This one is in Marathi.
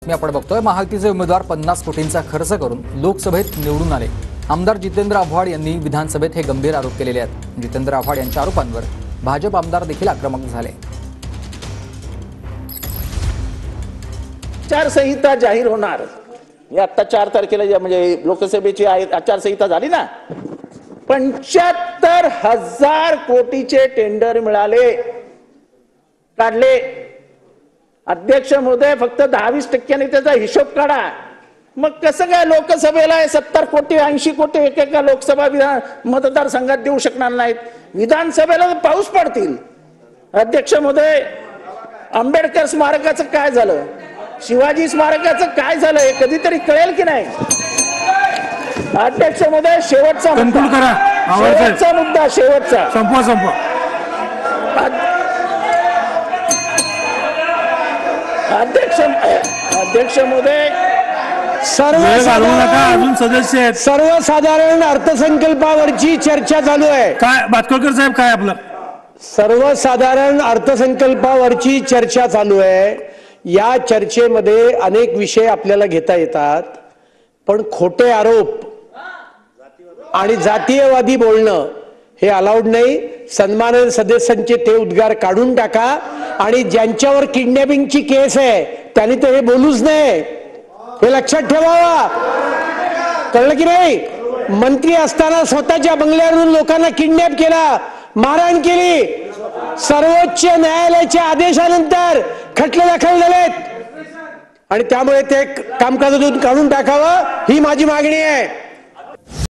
बातमी आपण बघतोय। महायुतीचे उमेदवार 50 कोटींचा खर्च करून लोकसभेत निवडून आले। आमदार जितेंद्र आव्हाड यांनी विधानसभेत हे गंभीर आरोप केलेले आहेत। जितेंद्र आव्हाड यांच्या आरोपांवर भाजप आमदार देखील आक्रमक झाले। आचारसंहिता जाहीर होणार, आता 4 तारखेला म्हणजे लोकसभेची आचारसंहिता झाली ना, 75,000 कोटीचे टेंडर मिळाले, काढले। अध्यक्ष महोदय, फक्त 10-20% त्याचा हिशोब काढा। मग कसं काय लोकसभेला 70 कोटी 80 कोटी एकेका लोकसभा मतदारसंघात देऊ शकणार नाहीत? विधानसभेला पाऊस पडतील। अध्यक्ष महोदय, आंबेडकर स्मारकाचं काय झालं, शिवाजी स्मारकाचं काय झालं हे कधीतरी कळेल की नाही? अध्यक्ष महोदय, शेवटचा मुद्दा संपवा। अध्यक्ष महोदय, सर्वसाधारण अर्थसंकल्पावरची चर्चा चालू आहे। काय बातकोळकर साहेब, काय आपलं? सर्वसाधारण अर्थसंकल्पावरची चर्चा चालू आहे। या चर्चेमध्ये अनेक विषय आपल्याला घेता येतात, पण खोटे आरोप आणि जातीयवादी बोलणं हे अलाउड नाही। सन्माननीय सदस्यांचे ते उद्गार काढून टाका आणि ज्यांच्यावर किडनॅपिंगची केस आहे त्यांनी तर हे बोलूच नाही, हे लक्षात ठेवावा। कळलं की नाही? मंत्री असताना स्वतःच्या बंगल्यावरून लोकांना किडनॅप केला, मारहाण केली। सर्वोच्च न्यायालयाच्या आदेशानंतर खटले दाखल झालेत आणि त्यामुळे ते कामकाजातून काढून टाकावं ही माझी मागणी आहे।